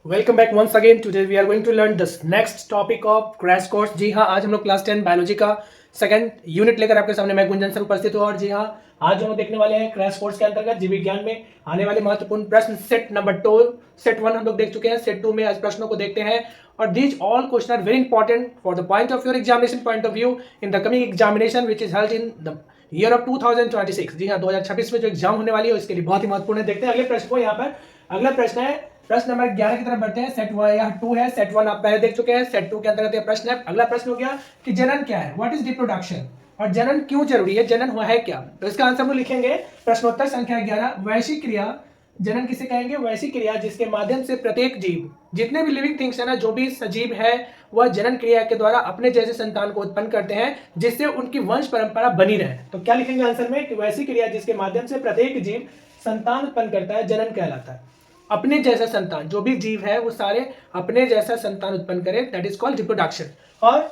Welcome back once again. Today we are going to learn this next topic of crash course. जी हाँ, आज हम लोग class 10 biology का सेकंड यूनिट लेकर आपके सामने मैं गुंजन सर उपस्थित हूँ। और जी हाँ, आज हम लोग देखने वाले हैं क्रैश कोर्स के अंतर्गत जीव विज्ञान में आने वाले महत्वपूर्ण प्रश्न। सेट नंबर 2, सेट 1 हम लोग देख चुके हैं। सेट 2 में आज प्रश्नों को देखते हैं। और these all question are very important for the point of your examination point of view in the coming examination which is held in the year of 2026। जी हाँ, 2026 में जो एग्जाम होने वाली है उसके लिए बहुत ही महत्वपूर्ण है। देखते हैं अगले प्रश्न को। यहाँ पर अगला प्रश्न है, प्रश्न नंबर 11 की तरफ बढ़ते हैं। सेट 2 है, सेट 1 आप पहले देख चुके हैं। सेट 2 के अंतर्गत यह प्रश्न है। अगला प्रश्न हो गया कि जनन क्या है, व्हाट इज रिप्रोडक्शन, और जनन क्यों जरूरी है, जनन हुआ है क्या। तो इसका आंसर हम लिखेंगे प्रश्नोत्तर संख्या 11, वैश्विक क्रिया। जनन किसे कहेंगे? वैश्विक क्रिया जिसके माध्यम से प्रत्येक जीव, जितने भी लिविंग थिंग्स है ना, जो भी सजीव है, वह जनन क्रिया के द्वारा अपने जैसे संतान को उत्पन्न करते हैं जिससे उनकी वंश परंपरा बनी रहे। तो क्या लिखेंगे आंसर में कि वैश्विक क्रिया जिसके माध्यम से प्रत्येक जीव संतान उत्पन्न करता है, जनन कहलाता है। अपने जैसा संतान, जो भी जीव है वो सारे अपने जैसा संतान उत्पन्न करें, दैट इज कॉल्ड रिप्रोडक्शन। और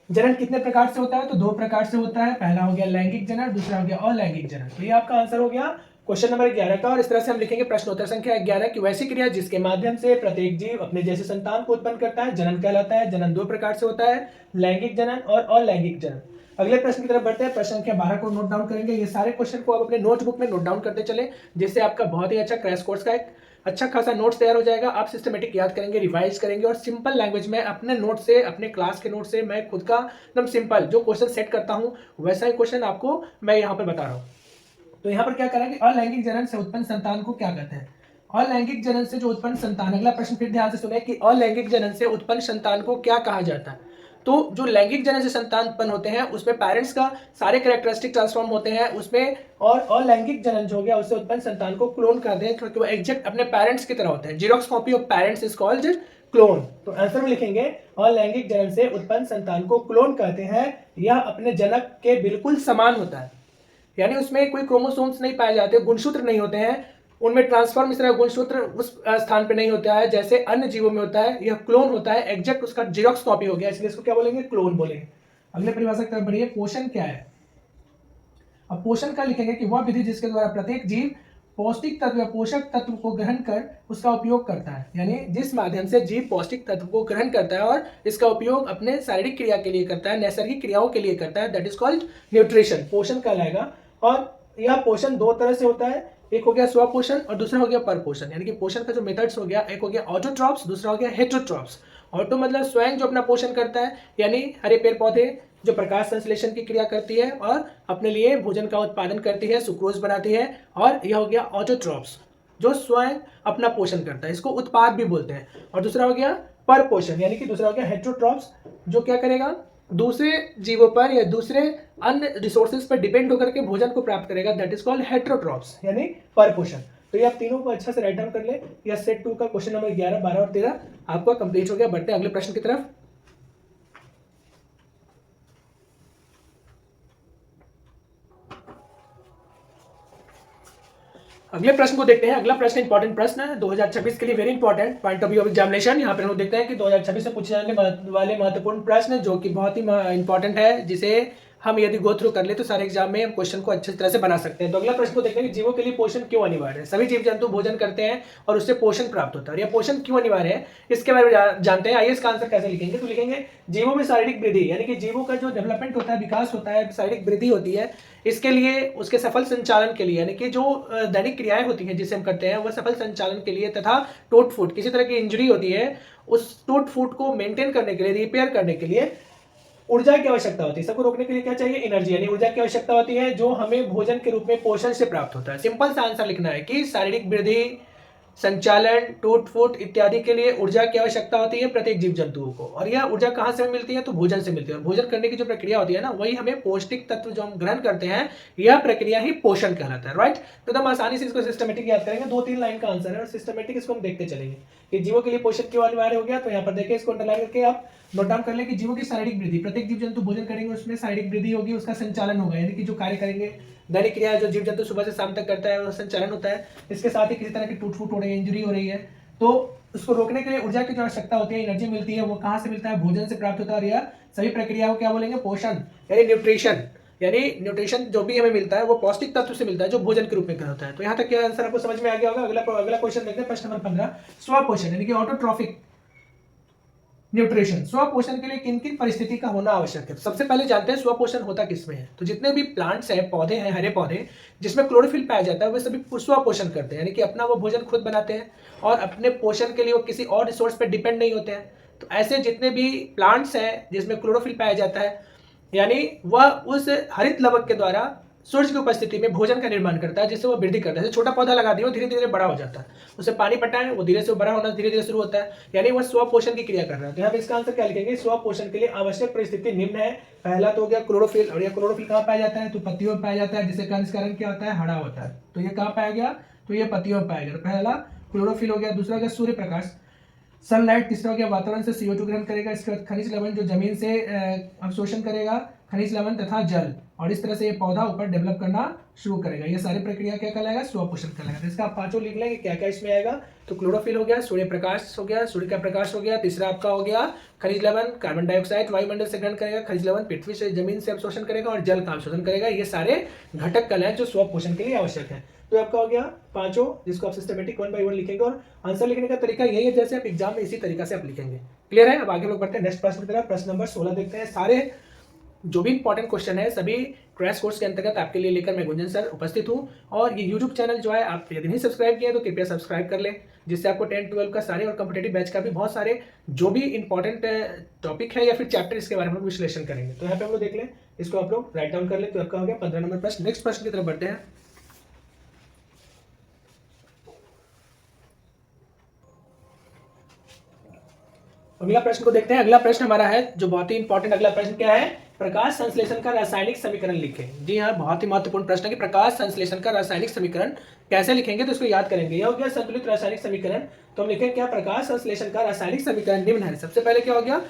जनन कितने प्रकार से होता है? तो 2 प्रकार से होता है। पहला हो गया लैंगिक जनन, दूसरा हो गया अलैंगिक जनन। तो ये आपका आंसर हो गया क्वेश्चन नंबर 11 का। और इस तरह से हम लिखेंगे प्रश्नोत्तर संख्या 11 की वैसी क्रिया जिसके माध्यम से प्रत्येक जीव अपने जैसे संतान को उत्पन्न करता है, जनन कहलाता है। जनन 2 प्रकार से होता है, लैंगिक जनन और अलैंगिक जनन। अगले प्रश्न की तरफ बढ़ते हैं। प्रश्न संख्या 12 को नोट डाउन करेंगे। ये सारे क्वेश्चन को आप अपने नोटबुक में नोट डाउन करते चले, जिससे आपका बहुत ही अच्छा क्रैश कोर्स का एक अच्छा खासा नोट्स तैयार हो जाएगा। आप सिस्टमेटिक याद करेंगे, रिवाइज करेंगे और सिंपल लैंग्वेज में अपने नोट से, अपने क्लास के नोट से मैं खुद का एकदम सिंपल जो क्वेश्चन सेट करता हूं वैसा ही क्वेश्चन आपको मैं यहाँ पर बता रहा हूँ। तो यहाँ पर क्या करें कि अलैंगिक जनन से उत्पन्न संतान को क्या कहते हैं? अलैंगिक जनन से जो उत्पन्न संतान, अगला प्रश्न फिर ध्यान से सुने कि अलैंगिक जनन से उत्पन्न संतान को क्या कहा जाता है। तो जो लैंगिक जनन से संतान उत्पन्न होते हैं उसमें पेरेंट्स का सारे कैरेक्टरिस्टिक ट्रांसफॉर्म होते हैं उसमें, और अलैंगिक जनन जो हो गया उससे उत्पन्न संतान को क्लोन करते हैं क्योंकि वो एग्जैक्ट अपने पेरेंट्स की तरह होते हैं। Xerox copy of parents is called clone. तो आंसर में लिखेंगे अलैंगिक जनन से उत्पन्न संतान को क्लोन कहते हैं। यह अपने जनक के बिल्कुल समान होता है, यानी उसमें कोई क्रोमोसोम्स नहीं पाए जाते, गुणसूत्र नहीं होते हैं, उनमें ट्रांसफॉर्म इस तरह गुणसूत्र उस स्थान पे नहीं होता है जैसे अन्य जीवों में होता है। यह क्लोन होता है, एग्जैक्ट उसका जीरोक्स कॉपी हो गया, इसलिए इसको क्या बोलेंगे? क्लोन बोलेंगे। अगले परिभाषा की तरफ बढ़िए। पोषण क्या है? अब पोषण का लिखेंगे कि वह विधि जिसके द्वारा प्रत्येक जीव पौष्टिक तत्व या पोषक तत्व को ग्रहण कर उसका उपयोग करता है, यानी जिस माध्यम से जीव पौष्टिक तत्व को ग्रहण करता है और इसका उपयोग अपने शारीरिक क्रिया के लिए करता है, नैसर्गिक क्रियाओं के लिए करता है, दैट इज कॉल्ड न्यूट्रिशन, पोषण कहलाएगा। और यह पोषण 2 तरह से होता है, एक हो गया स्वपोषण और दूसरा हो गया परपोषण। यानी कि पोषण का जो मेथड्स हो गया, एक हो गया ऑटोट्रॉप्स, दूसरा हो गया हेटेरोट्रॉप्स। ऑटो मतलब स्वयं जो अपना पोषण करता है, यानी हरे पेड़ पौधे जो प्रकाश संश्लेषण की क्रिया करती है और अपने लिए भोजन का उत्पादन करती है, सुक्रोज बनाती है। और यह हो गया ऑटोट्रॉप्स जो स्वयं अपना पोषण करता है, इसको उत्पाद भी बोलते हैं। और दूसरा हो गया परपोषण, यानी कि दूसरा हो गया हेटेरोट्रॉप्स जो क्या करेगा? दूसरे जीवों पर या दूसरे अन्य रिसोर्सेज पर डिपेंड होकर के भोजन को प्राप्त करेगा, दैट इज कॉल्ड हेटेरोट्रॉप्स यानी परपोषण। तो ये आप तीनों को अच्छा से राइट डाउन कर ले। या सेट 2 का क्वेश्चन नंबर 11, 12 और 13 आपका कंप्लीट हो गया। बढ़ते हैं अगले प्रश्न की तरफ। अगले प्रश्न को देखते हैं। अगला प्रश्न इंपॉर्टेंट प्रश्न है 2026 के लिए, very important point of view of examination. यहाँ पर हम देखते हैं कि 2026 में पूछे जाने वाले महत्वपूर्ण प्रश्न जो कि बहुत ही इंपॉर्टेंट है, जिसे हम यदि गो थ्रू कर ले तो सारे एग्जाम में हम क्वेश्चन को अच्छी तरह से बना सकते हैं। तो अगला प्रश्न को देखते हैं कि जीवों के लिए पोषण क्यों अनिवार्य है। सभी जीव जंतु भोजन करते हैं और उससे पोषण प्राप्त होता है, यह पोषण क्यों अनिवार्य है इसके बारे में जानते हैं। आइए इसका आंसर कैसे लिखेंगे? तो लिखेंगे जीवों में शारीरिक वृद्धि, यानी कि जीवों का जो डेवलपमेंट होता है, विकास होता है, शारीरिक वृद्धि होती है, इसके लिए उसके सफल संचालन के लिए, यानी कि जो दैनिक क्रियाएं होती हैं जिसे हम करते हैं वह सफल संचालन के लिए, तथा टूट फूट किसी तरह की इंजरी होती है उस टूट फूट को मेंटेन करने के लिए, रिपेयर करने के लिए ऊर्जा की आवश्यकता होती है। सबको रोकने के लिए क्या चाहिए? एनर्जी, यानी ऊर्जा की आवश्यकता होती है जो हमें भोजन के रूप में पोषण से प्राप्त होता है। सिंपल सा आंसर लिखना है कि शारीरिक वृद्धि, संचालन, टूट फूट इत्यादि के लिए ऊर्जा की आवश्यकता होती है प्रत्येक जीव जंतुओं को। और यह ऊर्जा कहाँ से मिलती है? तो भोजन से मिलती है। और भोजन करने की जो प्रक्रिया होती है ना, वही हमें पौष्टिक तत्व जो हम ग्रहण करते हैं, यह प्रक्रिया ही पोषण कहलाता है, राइट। तो एकदम आसानी से इसको सिस्टमेटिक याद करेंगे। 2-3 लाइन का आंसर है और सिस्टमेटिक इसको हम देखते चलेंगे कि जीवों के लिए पोषण क्यों अनिवार्य हो गया। तो यहाँ पर देखिए, इसको अंडरलाइन करके आप नोट डाउन कर ले कि जीवों की शारीरिक वृद्धि, प्रत्येक जीव जंतु भोजन करेंगे उसमें शारीरिक वृद्धि होगी, उसका संचालन होगा, यानी कि जो कार्य करेंगे, दैनिक क्रिया जो जीव जंतु सुबह से शाम तक करता है, वो संचालन होता है। इसके साथ ही किसी तरह की टूट फूट हो रही है, इंजरी हो रही है, तो उसको रोकने के लिए ऊर्जा की जो आवश्यकता होती है, एनर्जी मिलती है, वो कहाँ से मिलता है? भोजन से प्राप्त होता है। और यह सभी प्रक्रियाओं को क्या बोलेंगे? पोषण यानी न्यूट्रिशन। यानी न्यूट्रिशन जो भी हमें मिलता है वो पौष्टिक तत्व से मिलता है जो भोजन के रूप में होता है। तो यहाँ तक क्या आंसर आपको समझ में आ गया होगा। अगला क्वेश्चन देखते हैं, प्रश्न नंबर 15 स्वपोषण यानी कि ऑटोट्रॉफिक न्यूट्रिशन। स्वपोषण के लिए किन किन परिस्थिति का होना आवश्यक है। सबसे पहले जानते हैं स्वपोषण होता किसमें है। तो जितने भी प्लांट्स हैं, पौधे हैं, हरे पौधे जिसमें क्लोरोफिल पाया जाता है, वे सभी स्वपोषण करते हैं, यानी कि अपना वो भोजन खुद बनाते हैं और अपने पोषण के लिए वो किसी और रिसोर्स पर डिपेंड नहीं होते हैं। तो ऐसे जितने भी प्लांट्स हैं जिसमें क्लोरोफिल पाया जाता है, यानी वह उस हरित लवक के द्वारा सूर्य की उपस्थिति में भोजन का निर्माण करता है, जिससे वो वृद्धि करता है। जैसे छोटा पौधा लगा दिया, धीरे धीरे बड़ा हो जाता है, उसे पानी पटाएं, वो धीरे से बड़ा होना धीरे धीरे शुरू होता है, यानी वह स्वपोषण की क्रिया कर रहा है। तो यहाँ पे इसका आंसर क्या लिखेंगे, स्वपोषण के लिए आवश्यक परिस्थिति निम्न है। पहला तो हो गया क्लोरोफिल, और यह क्लोरोफिल कहाँ पाया जाता है, तो पत्तियों में पाया जाता है, जिससे कारण क्या होता है, हरा होता है। तो ये कहाँ पाया गया, तो ये पत्तियों में पाया गया। पहला क्लोरोफिल हो गया। दूसरा हो गया सूर्य प्रकाश, सनलाइट। तीसरा हो गया वातावरण से CO2 ग्रहण करेगा। इसके बाद खनिज लवण जो जमीन से अवशोषण करेगा, खनिज लवण तथा जल, और इस तरह से ये पौधा ऊपर डेवलप करना शुरू करेगा। ये सारी प्रक्रिया क्या कहलाएगा, स्वपोषण कहलाएगा। तो इसका आप पांचों लिख लेंगे क्या क्या इसमें आएगा। तो क्लोरोफिल हो गया, सूर्य प्रकाश हो गया, सूर्य का प्रकाश हो गया। तीसरा आपका हो गया खनिज लवण, कार्बन डाइऑक्साइड वायुमंडल से ग्रहण करेगा, खनिज लवण पृथ्वी से जमीन से अवशोषण करेगा, और जल का अवशोषण करेगा। ये सारे घटक कल हैं जो स्वपोषण के लिए आवश्यक है। तो आपका हो गया पांचों, जिसको आप सिस्टमेटिक 1 by 1 लिखेंगे, और आंसर लिखने का तरीका यही है जैसे आप एग्जाम में इसी तरीका से आप लिखेंगे। क्लियर है। अब आगे लोग बढ़ते हैं नेक्स्ट प्रश्न की तरफ। प्रश्न नंबर 16 देखते हैं। सारे जो भी इंपॉर्टेंट क्वेश्चन है सभी क्रैश कोर्स के अंतर्गत आपके लिए लेकर मैं गुंजन सर उपस्थित हूँ। और ये यूट्यूब चैनल जो है, आप यदि नहीं सब्सक्राइब किए तो कृपया सब्सक्राइब कर लें, जिससे आपको 10-12 का सारे और कॉम्पिटेटिव बैच का भी बहुत सारे जो भी इंपॉर्टेंट टॉपिक है या फिर चैप्टर, इसके बारे में विश्लेषण करेंगे। तो यहाँ पे हम लोग देख लें, इसको आप लोग राइट डाउन कर लें। तो आपका हो गया 15 नंबर प्रश्न। नेक्स्ट प्रश्न की तरफ बढ़ते हैं। अगला प्रश्न को देखते हैं। अगला प्रश्न हमारा है जो बहुत ही इंपॉर्टेंट, अगला प्रश्न क्या है, प्रकाश संश्लेषण का रासायनिक समीकरण लिखें। जी हाँ, बहुत ही महत्वपूर्ण प्रश्न है कि प्रकाश संश्लेषण का रासायनिक समीकरण कैसे लिखेंगे। तो इसको याद करेंगे। यह हो गया संतुलित रासायनिक समीकरण। तो हम लिखेंगे क्या, प्रकाश संश्लेषण का रासायनिक समीकरण निम्न है। सबसे पहले क्या हो गया,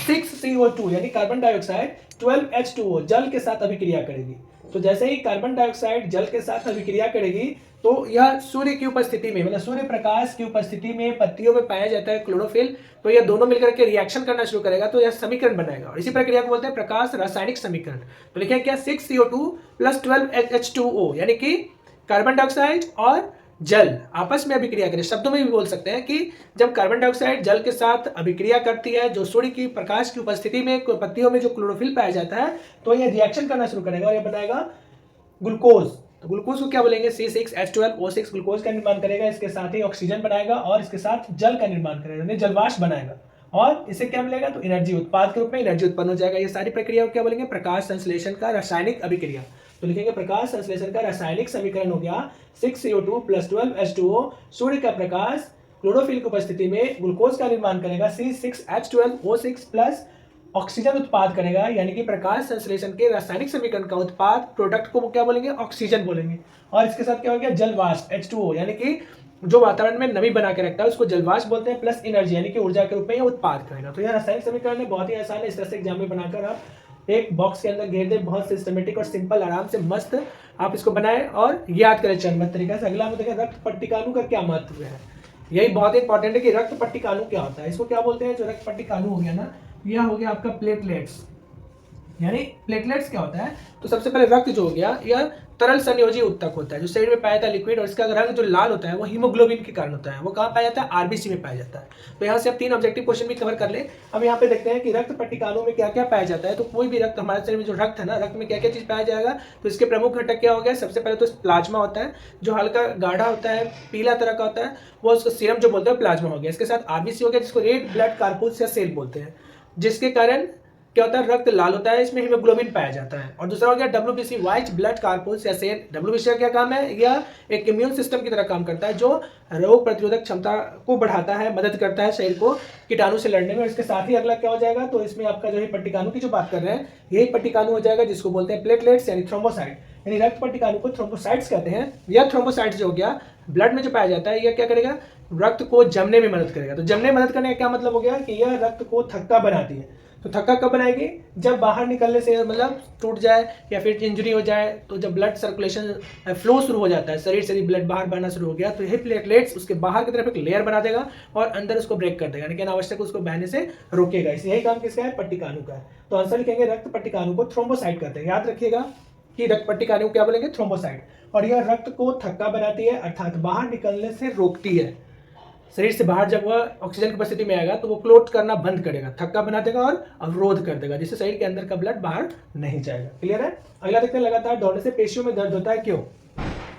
6CO2 यानी कार्बन डाइऑक्साइड 12H2O जल के साथ अभिक्रिया करेगी। तो जैसे ही कार्बन डाइऑक्साइड जल के साथ अभिक्रिया करेगी, तो यह सूर्य की उपस्थिति में, मतलब सूर्य प्रकाश की उपस्थिति में पत्तियों में पाया जाता है क्लोरोफिल, तो यह दोनों मिलकर के रिएक्शन करना शुरू करेगा, तो यह समीकरण बनाएगा। और इसी प्रक्रिया को बोलते हैं प्रकाश रासायनिक समीकरण। तो लिखें क्या, 6CO2 + 12H2O, यानी कि कार्बन डाइऑक्साइड और जल आपस में अभिक्रिया करें। शब्दों में भी बोल सकते हैं कि जब कार्बन डाइऑक्साइड जल के साथ अभिक्रिया करती है, जो सूर्य की प्रकाश की उपस्थिति में पत्तियों में जो क्लोरोफिल पाया जाता है, तो यह रिएक्शन करना शुरू करेगा और यह बनाएगा ग्लूकोज। तो ग्लूकोज को क्या बोलेंगे, C6H12O6 ग्लूकोज का निर्माण करेगा। इसके साथ ही ऑक्सीजन बनाएगा और इसके साथ जल का निर्माण करेगा, यानी जलवाष्प बनाएगा, और इससे क्या मिलेगा, तो एनर्जी, उत्पाद के रूप में एनर्जी उत्पन्न हो जाएगा। ये सारी प्रक्रिया को क्या बोलेंगे, प्रकाश संश्लेषण का रासायनिक अभिक्रिया। तो लिखेंगे प्रकाश संश्लेषण का रासायनिक समीकरण हो गया 6CO2 + 12H2O। सूर्य का प्रकाश क्लोरोफिल की उपस्थिति में ग्लूकोज का निर्माण करेगा, C6H12O6 प्लस ऑक्सीजन उत्पाद करेगा, यानी कि प्रकाश संश्लेषण के रासायनिक समीकरण का उत्पाद प्रोडक्ट को क्या बोलेंगे, ऑक्सीजन बोलेंगे। और इसके साथ क्या हो गया, जलवाष्प H2O, यानी कि जो वातावरण में नमी बना के रखता है उसको जलवाष्प बोलते हैं, प्लस एनर्जी यानी कि ऊर्जा के रूप में यह उत्पाद करेगा। तो यह रासायनिक समीकरण है, बहुत ही आसान है। इस तरह से एग्जाम में बनाकर आप एक बॉक्स के अंदर घेर दे, बहुत सिस्टमेटिक और सिंपल, आराम से मस्त आप इसको बनाएं और याद करें चरणबद्ध तरीके से। अगला हम देखें रक्त पट्टिकाणु का क्या महत्व है। यही बहुत इंपॉर्टेंट है कि रक्त पट्टिकाणु क्या होता है। इसको क्या बोलते हैं, जो रक्त पट्टिकाणु हो गया ना, यह हो गया आपका प्लेटलेट्स। यानी प्लेटलेट्स क्या होता है, तो सबसे पहले रक्त जो हो गया, यह तरल संयोजी उत्तक होता है जो शरीर में पाया जाता है, लिक्विड, और इसका रंग जो लाल होता है वो हीमोग्लोबिन के कारण होता है। वो कहाँ पाया जाता है, आरबीसी में पाया जाता है। तो यहाँ से आप 3 ऑब्जेक्टिव क्वेश्चन भी कवर कर ले। अब यहाँ पे देखते हैं कि रक्त पट्टिकाणु में क्या क्या पाया जाता है। तो कोई भी रक्त, हमारे शरीर में जो रक्त है ना, रक्त में क्या क्या चीज पाया जाएगा, तो इसके प्रमुख घटक क्या हो गया, सबसे पहले तो प्लाज्मा होता है, जो हल्का गाढ़ा होता है, पीला तरह का होता है, वो उसको सीरम जो बोलते हैं प्लाज्मा हो गया। इसके साथ आरबीसी हो गया, जिसको रेड ब्लड कार्पूस या सेल बोलते हैं, जिसके कारण क्या होता है, रक्त लाल होता है, इसमें हीमोग्लोबिन पाया जाता है। और दूसरा हो गया WBC, व्हाइट ब्लड कार्पूस या सेल। WBC का क्या काम है, यह एक इम्यून सिस्टम की तरह काम करता है, जो रोग प्रतिरोधक क्षमता को बढ़ाता है, मदद करता है शरीर को कीटाणु से लड़ने में। और इसके साथ ही अगला क्या हो जाएगा, तो इसमें आपका जो है पट्टिकाणु की जो बात कर रहे हैं, यही पट्टिकाणु हो जाएगा, जिसको बोलते हैं प्लेटलेट्स यानी थ्रोम्बोसाइट। यानी रक्त पट्टिकाणु को थ्रोम्बोसाइट्स कहते हैं। यह थ्रोम्बोसाइट्स जो हो गया ब्लड में जो पाया जाता है, यह क्या करेगा, रक्त को जमने में मदद करेगा। तो जमने में मदद करने का क्या मतलब हो गया कि यह रक्त को थक्का बनाती है। तो थक्का कब बनाएगी? जब बाहर निकलने से मतलब टूट जाए या फिर इंजरी हो जाए, तो जब ब्लड सर्कुलेशन फ्लो शुरू हो जाता है, शरीर से ब्लड बाहर बहना शुरू हो गया, तो यही प्लेटलेट्स उसके बाहर की तरफ एक लेयर बना देगा और अंदर उसको ब्रेक कर देगा, यानी कि अनावश्यक उसको बहने से रोकेगा। यही काम किसका है? पट्टिकानु का है। तो आंसर लिखेंगे रक्त पट्टिकानु को थ्रोम्बोसाइट कहते हैं। याद रखिएगा कि रक्त पट्टिकानु को क्या बोलेंगे? थ्रोम्बोसाइट। और यह रक्त को थक्का बनाती है, अर्थात बाहर निकलने से रोकती है। शरीर से बाहर जब वह ऑक्सीजन की उपस्थिति में आएगा तो वो क्लोट करना बंद करेगा, थक्का बना देगा और अवरोध कर देगा, जिससे शरीर के अंदर का ब्लड बाहर नहीं जाएगा। क्लियर है? अगला देखते हैं, लगातार दौड़ने से पेशियों में दर्द होता है, क्यों?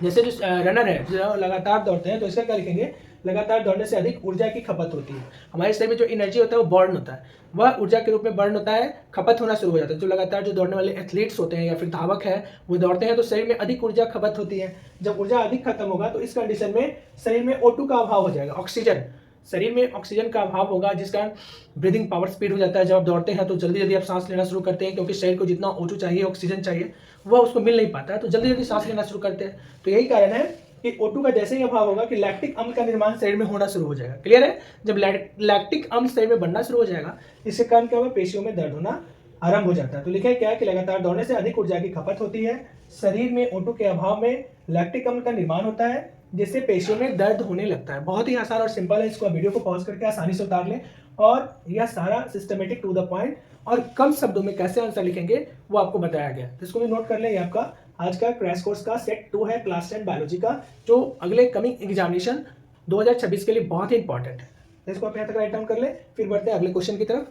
जैसे जो रनर है, जो लगातार दौड़ते हैं, तो इसका क्या लिखेंगे? लगातार दौड़ने से अधिक ऊर्जा की खपत होती है। हमारे शरीर में जो एनर्जी होता है वो बर्न होता है, वह ऊर्जा के रूप में बर्न होता है, खपत होना शुरू हो जाता है। जो लगातार जो दौड़ने वाले एथलीट्स होते हैं या फिर धावक है, वो दौड़ते हैं तो शरीर में अधिक ऊर्जा खपत होती है। जब ऊर्जा अधिक खत्म होगा तो इस कंडीशन में शरीर में O2 का अभाव हो जाएगा, ऑक्सीजन, शरीर में ऑक्सीजन का अभाव होगा, जिसका ब्रीदिंग पावर स्पीड हो जाता है। जब आप दौड़ते हैं तो जल्दी जल्दी आप सांस लेना शुरू करते हैं, क्योंकि शरीर को जितना O2 चाहिए, ऑक्सीजन चाहिए, वह उसको मिल नहीं पाता है, तो जल्दी जल्दी सांस लेना शुरू करते हैं। तो यही कारण है कि O2 का जैसे ही अभाव होगा कि लैक्टिक अम्ल का निर्माण शरीर में होना शुरू हो जाएगा। क्लियर है? जब लैक्टिक अम्ल शरीर में बनना शुरू हो जाएगा, इसके कारण क्या होगा? पेशियों में दर्द होना आरंभ हो जाता है। तो लिखे क्या है कि लगातार दौड़ने से अधिक ऊर्जा की खपत होती है, शरीर में O2 के अभाव में लैक्टिक अम्ल का निर्माण होता है, जिससे पेशियों में दर्द होने लगता है। बहुत ही आसान और सिंपल है, इसको वीडियो को पॉज करके आसानी से उतार लें, और यह सारा सिस्टमेटिक टू द पॉइंट और कम शब्दों में कैसे आंसर लिखेंगे वो आपको बताया गया। तो इसको भी नोट कर लें। ये आपका आज का क्रैश कोर्स का सेट 2 है, क्लास 10 बायोलॉजी का, जो अगले कमिंग एग्जामिनेशन 2026 के लिए बहुत ही इंपॉर्टेंट है। तो इसको आप यहाँ तक राइट डाउन कर लें, फिर बढ़ते हैं अगले क्वेश्चन की तरफ।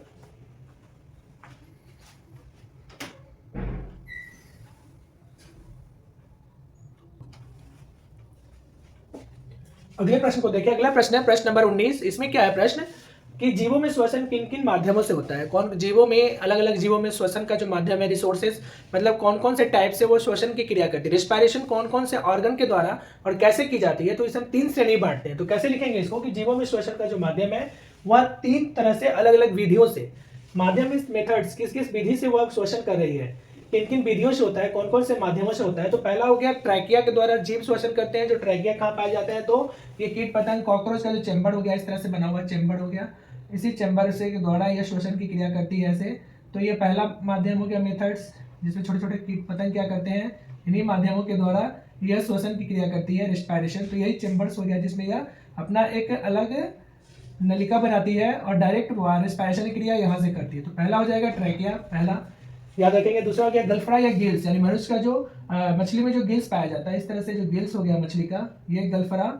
अगले प्रश्न को देखिए। अगला प्रश्न है प्रश्न नंबर 19। इसमें क्या है प्रश्न कि जीवों में श्वसन किन किन माध्यमों से होता है? कौन जीवों में, अलग अलग जीवों में श्वसन का जो माध्यम है, रिसोर्सेज, मतलब कौन कौन से टाइप से वो श्वसन की क्रिया करती है, रिस्पायरेशन कौन कौन से ऑर्गन के द्वारा और कैसे की जाती है? तो इसे हम 3 श्रेणी बांटते हैं। तो कैसे लिखेंगे इसको कि जीवों में श्वसन का जो माध्यम है वह 3 तरह से अलग अलग विधियों से, माध्यम इस मेथड्स, किस किस विधि से वह श्वसन कर रही है, किन किन विधियों से होता है, कौन कौन से माध्यमों से होता है। तो पहला हो गया ट्रैकिया के द्वारा जीव श्वसन करते हैं। जो ट्रैकिया कहाँ पाए जाते हैं? तो ये कीट पतंग, कॉकरोच का जो चैम्बर हो गया, इस तरह से बना हुआ चैम्बर हो गया, इसी चैम्बर से के द्वारा यह श्वसन की क्रिया करती है ऐसे। तो ये पहला माध्यम हो गया मेथड्स, जिसमें छोटे छोटे कीट पतंग क्या करते हैं, इन्हीं माध्यमों के द्वारा यह श्वसन की क्रिया करती है, रिस्पायरेशन। तो यही चैम्बर्स हो गया जिसमें यह अपना एक अलग नलिका बनाती है और डायरेक्ट रिस्पायरेशन की क्रिया यहाँ से करती है। तो पहला हो जाएगा ट्रैकिया, पहला याद रखेंगे। दूसरा हो गया गलफड़ा या गिल्स, यानी मनुष्य का जो मछली में जो गिल्स पाया जाता है, इस तरह से जो गिल्स हो गया मछली का, ये गलफड़ा,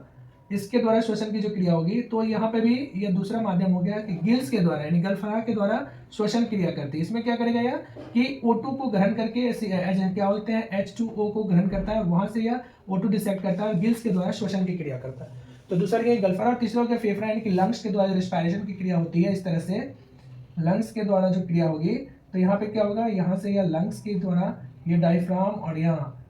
इसके द्वारा श्वसन की जो क्रिया होगी। तो यहाँ पे भी ये दूसरा माध्यम हो गया कि गिल्स के द्वारा, यानी गलफड़ा के द्वारा श्वसन क्रिया करती है। इसमें क्या करेगा यह कि O2 को ग्रहण करके क्या बोलते हैं, H2O को ग्रहण करता है और वहां से यह O2 डिसेक्ट करता है और गिल्स के द्वारा श्वसन की क्रिया करता है। तो दूसरा क्या गलफड़ा। और तीसरा हो गया फेफड़ा, यानी कि लंग्स के द्वारा रिस्पायरेशन की क्रिया होती है। इस तरह से लंग्स के द्वारा जो क्रिया होगी, तो यहाँ पे क्या होगा, यहाँ से यह लंग्स के द्वारा ये डायफ्राम और यहाँ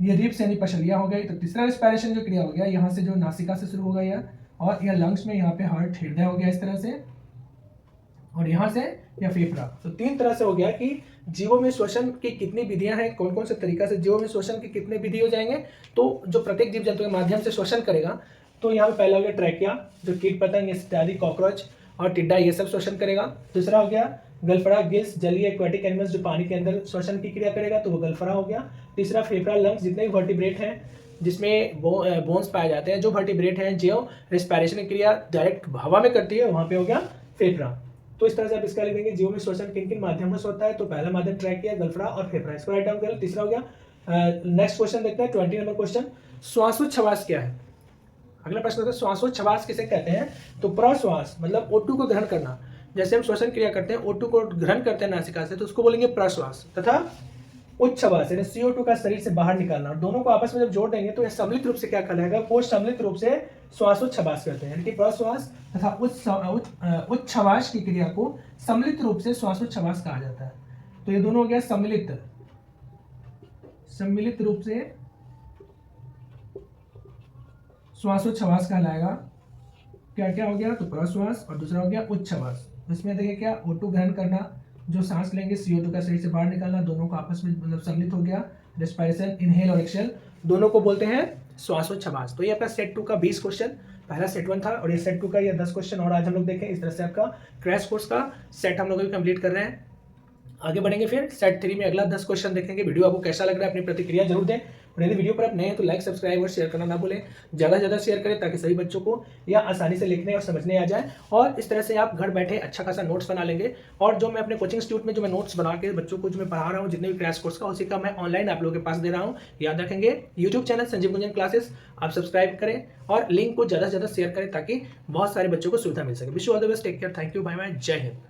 ये रिब्स यानी पसलियाँ हो गई। तो तीसरा रिस्पायरेशन जो क्रिया हो गया, यहाँ से जो नासिका से शुरू हो गया और यह लंग्स में यहाँ पे हार्ट हृदय हो गया इस तरह से, और यहाँ से यह फेफड़ा। तो 3 तरह से हो गया कि जीवों में श्वसन की कितनी विधियां हैं, कौन कौन से तरीका से जीवों में श्वसन के कितने विधि हो जाएंगे, तो जो प्रत्येक जीव जंतु के माध्यम से श्वसन करेगा। तो यहाँ पे पहला हो गया ट्रैकिया, जो कीट पतंग इत्यादि, कॉकरोच और टिड्डा, ये सब श्वसन करेगा। दूसरा हो गया गलफड़ा, गिल्स, जलीय एक्वाटिक एनिमल्स जो पानी के अंदर श्वसन की क्रिया करेगा, तो वो गलफड़ा हो गया। तीसरा फेफड़ा, लंग्स, जितने भी वर्टिब्रेट हैं जिसमें बोन्स पाए जाते हैं, जो वर्टिब्रेट हैं जो रिस्पायरेशन की क्रिया डायरेक्ट हवा में करती है, वहां पे हो गया फेफड़ा। तो इस तरह से आप इसका लिखेंगे जीवों में श्वसन किन किन माध्यमों से होता है। तो पहला माध्यम ट्रैकिया, गलफड़ा और फेफड़ा, इसको राइट डाउन कर। तीसरा हो गया। नेक्स्ट क्वेश्चन देखते हैं 20 नंबर क्वेश्चन, श्वासोच्छ्वास क्या है? अगला प्रश्न होता है श्वासोच्छ्वास किसे कहते हैं? तो प्रश्वास मतलब O2 को ग्रहण करना, जैसे हम श्वसन क्रिया करते हैं, O2 को ग्रहण करते हैं नासिका से, तो उसको बोलेंगे प्रश्वास। तथा उच्छ्वास यानी CO2 का शरीर से बाहर निकालना, और दोनों को आपस में जब जोड़ देंगे तो यह सम्मिलित रूप से क्या कहलाएगा, वो सम्मिलित रूप से श्वासोच्छ्वास करते हैं। यानी कि प्रश्वास तथा उच्छ्वास की क्रिया को सम्मिलित रूप से श्वासोच्छ्वास कहा जाता है। तो ये दोनों हो गया सम्मिलित रूप से श्वासोच्छ्वास कहलाएगा। क्या क्या हो गया, तो प्रश्वास और दूसरा हो गया उच्छ्वास। इसमें देखिए क्या, O2 ग्रहण करना, जो सांस लेंगे CO2 का शरीर से बाहर निकालना, दोनों को आपस में मतलब सम्मिलित हो गया। रेस्पिरेशन, इनहेल और एक्सहेल, दोनों को बोलते हैं श्वासोच्छ्वास छबास। तो ये आपका सेट 2 का 20 क्वेश्चन, पहला सेट 1 था और ये सेट 2 का ये 10 क्वेश्चन और आज हम लोग देखें। इस तरह से आपका क्रैश कोर्स का सेट हम लोग अभी कंप्लीट कर रहे हैं। आगे बढ़ेंगे फिर सेट 3 में अगला 10 क्वेश्चन देखेंगे। वीडियो आपको कैसा लग रहा है अपनी प्रतिक्रिया जरूर दें और यदि वीडियो पर आप नए हैं तो लाइक सब्सक्राइब और शेयर करना ना भूलें। ज़्यादा से ज़्यादा शेयर करें ताकि सभी बच्चों को यह आसानी से लिखने और समझने आ जाए और इस तरह से आप घर बैठे अच्छा खासा नोट्स बना लेंगे। और जो मैं अपने कोचिंग इंस्टीट्यूट में जो मैं नोट्स बना के बच्चों को जो मैं पढ़ा रहा हूँ, जितने भी क्रैश कोर्स का, उसी का मैं ऑनलाइन आप लोगों के पास दे रहा हूँ। याद रखेंगे YouTube channel Sanjeev Gunjan classes आप सब्सक्राइब करें और लिंक को ज़्यादा से ज़्यादा शेयर करें ताकि बहुत सारे बच्चों को सुविधा मिल सके। Wish you all the best, take care, thank you, bye bye, जय हिंद।